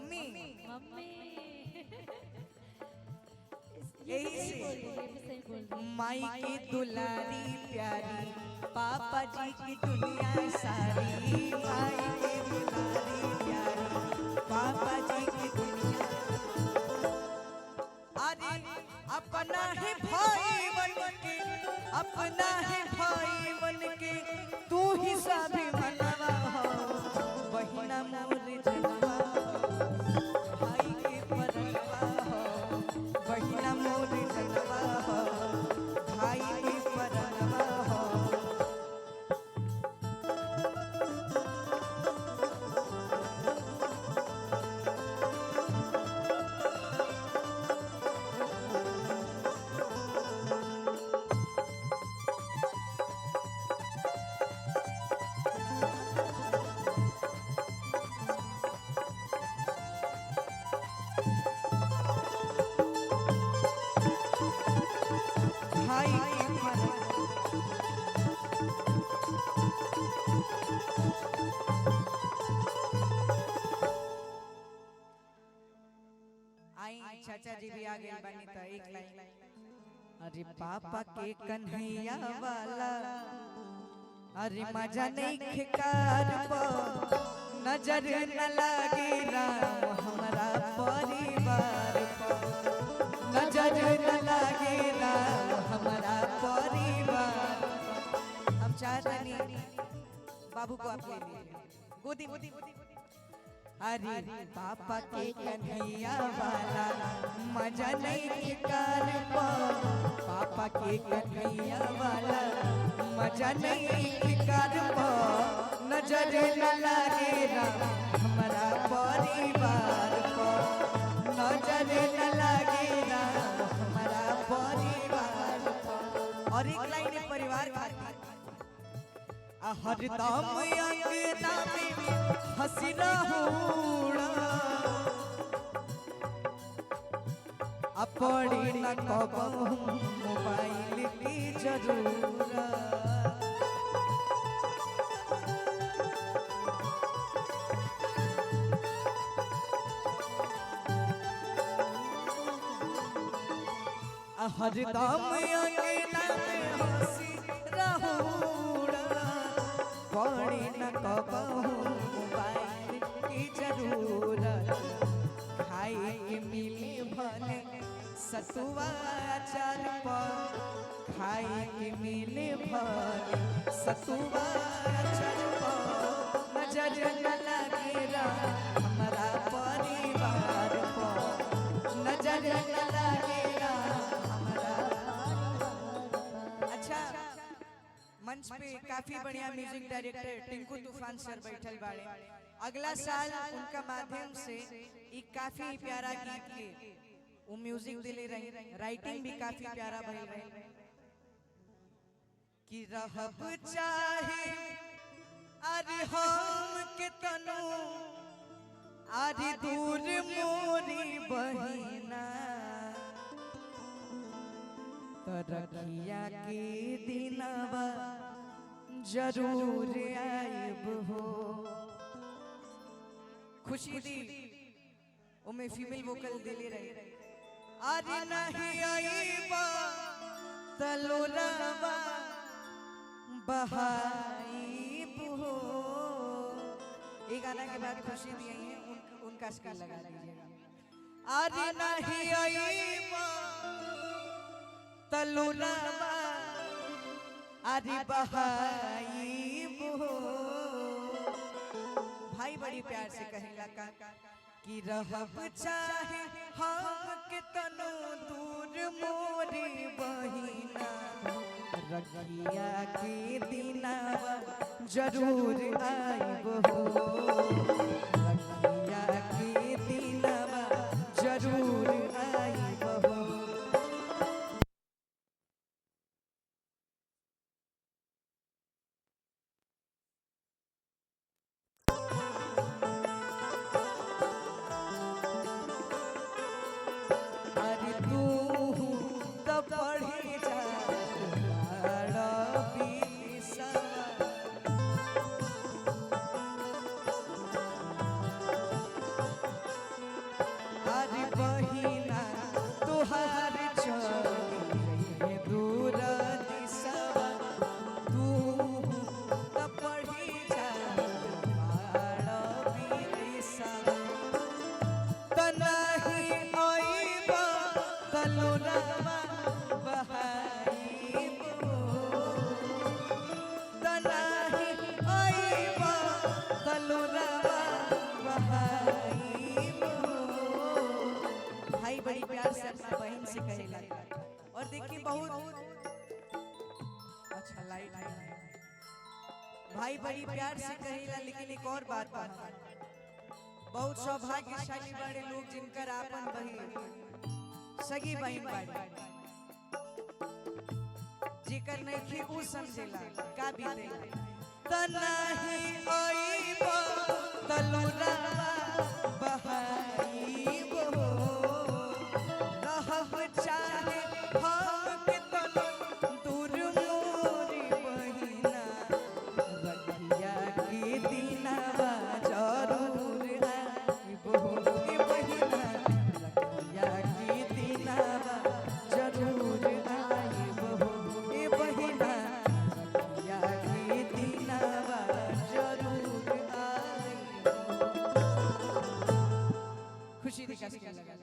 Mummy mummy यही से माई की दुलारी प्यारी पापा जी की दुनिया सारी माई की दुलारी प्यारी पापा जी की दुनिया अरे अपना ही भाई बन के अपना ही भाई बन के तू ही सभी मनवा हो बहिना मोर जनवा भाई के परवा हो बहिना मोर जनवा हो भाई के परवा हो भाई के परवा आई चाचा जी भी आ गए बनी तो एक लाइन अरे पापा के कन्हैया वाला अरे मजा नहीं खिकार पो नजर न लागे राम हमारा परिवार पो नजर न लागे राम हमारा परिवार हम चाहते नहीं बाबू को आप ले लीजिए गोदी गोदी अरे पापा के कन्हैया वाला मजा नहीं खिकार पो पापा के कन्हैया वाला मजा नहीं खिकार पो नजर न लागे राम हमारा परिवार को नजर न लागे राम हमारा परिवार को और एक लाइन है परिवार का हरदम अंगना में हंसी रहूड़ा अपड़ी न कबहू मोबाइल की जरूरत हरदम अंगना में हंसी रहूड़ा पड़ी न कबहू मोबाइल की जरूरत खाई के मिली भले सतुआ अचार पर खाई के मिली भले सतुआ अचार पर नजर न लगे राम हमारा परिवार पर नजर न लगे राम हमारा। अच्छा मंच पे काफी बढ़िया म्यूजिक डायरेक्टर टिंकू तूफान सर बैठल बाड़े अगला साल उनका माध्यम से एक काफी प्यारा गीत के वो म्यूजिक दिले रही राइटिंग भी काफी प्यारा भइल रही कि रहब चाहे अरे हम के तनु अरे दूर मोरी बहिना तरकिया के दिनवा जरूर आइब हो खुशी दी उमे फीमेल वोकल दिले रही अरे नहीं आइबा तलोरावा बहाइब हो ये गाना के बाद खुशी दी आई है उनका स्किल लगा लीजिएगा अरे नहीं आइबा तलोरावा अरे बहाइब हो भाई बड़ी प्यार से कहेला का कि रहब चाहे हम के तनो दूर मोरी बहिना रखिया के दिनावा जरूर आइब हो रखिया के दिनावा जरूर आइब हो अरे तू तो पढ़ी जा चली दूर दिशवा तू त पढ़ी जा बाड़ा विदिशवा तनाही आईबा तलोरवा बहाईबो तनाही आईबा तलोरवा बहाईबो। भाई बड़ी प्यार से अपना बहन से कहेला और देखिए बहुत अच्छा लाइट है। भाई बड़ी प्यार से कहेला लेकिन एक और बात बहुत सौभाग्यशाली बड़े लोग जिनकर आपन बहन सगी बहन बाड़ी जेकर नहीं उ समझेला का बीतेला तनाही आईबा तलोरा बहाईबो रहब चाहे हम के तनो दूर मोरी बहिना रखिया के दिनवा जरूर आईबो ए बहिना रखिया के दिनवा जरूर आईबो ए बहिना रखिया के दिनवा जरूर आईबो। खुशी दिखा के लगा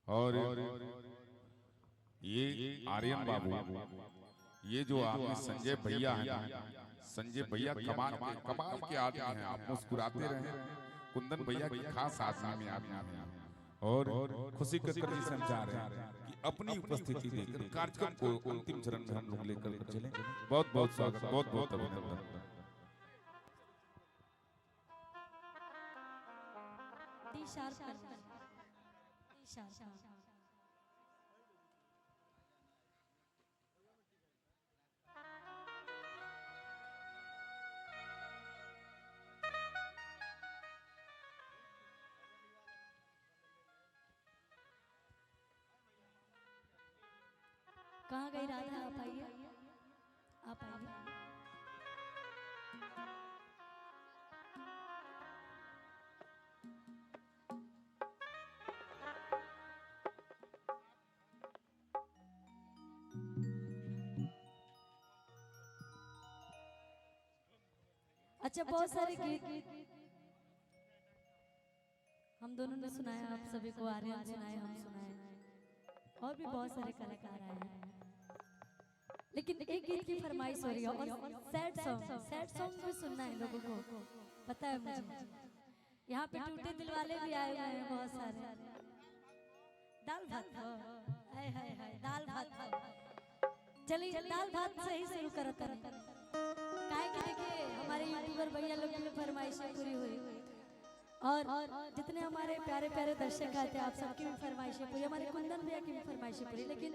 और ये आर्यन बाबू ये जो आपने संजय भैया हैं संजय भैया कमाल के आदमी हैं। आप मुस्कुराते रहे कुंदन भैया की खास आदमी में आदमी हैं और खुशी कर कर हम चाह रहे हैं कि अपनी उपस्थिति देकर कार्यक्रम को अंतिम चरण में हम लोग लेकर चलें। बहुत बहुत स्वागत बहुत बहुत अभिनंदन। कहाँ गई राधा? आप आइए, आप आइए। अच्छा, बहुत सारे गीत हम दोनों ने सुनाया, आप सभी को आर्यन सुनाए, हम सुनाए और भी बहुत सारे कलाकार आए हैं। लेकिन एक गीत की फरमाइश हो रही है और सैड सॉन्ग भी सुनना है लोगों को, पता है मुझे। यहाँ पे टूटे दिल वाले भी आए हुए हैं बहुत सारे। दाल भात हाय हाय हाय दाल भात। चलिए दाल भात से ही शुरू करते हैं। काहे कि देखिए हमारे यूट्यूबर भैया लोग की फरमाइशें पूरी हुई और जितने हमारे प्यारे प्यारे दर्शक आए थे आप सबकी भी फरमाइशें पूरी, हमारे कुंदन भैया की भी फरमाइशें पूरी। लेकिन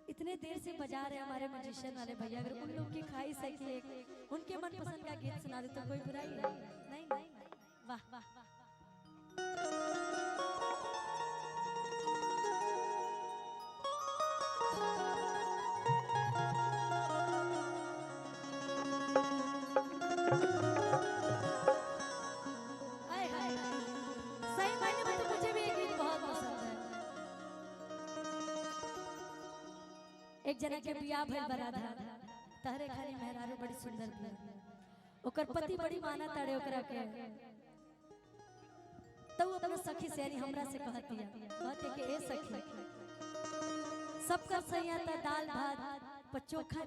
इतने देर से बजा रहे हमारे म्यूजिशियन वाले भैया, अगर उन लोग की खाई सके उनके मनपसंद का गीत सुना दे तो कोई बुराई नहीं। वाह वाह वाह। सही मायने में तो मुझे भी ये गीत बहुत पसंद है। एक जना के बियाह भइल बराधा तहरे खाली मेहरारू बड़ी सुंदर बिया, ओकर पति बड़ी माना ताड़े ओकरा के, तो वो अपना सखी से यानी हमरा से कहतिया कहते कि ए सखी सबका सैया दाल भात पर चोखा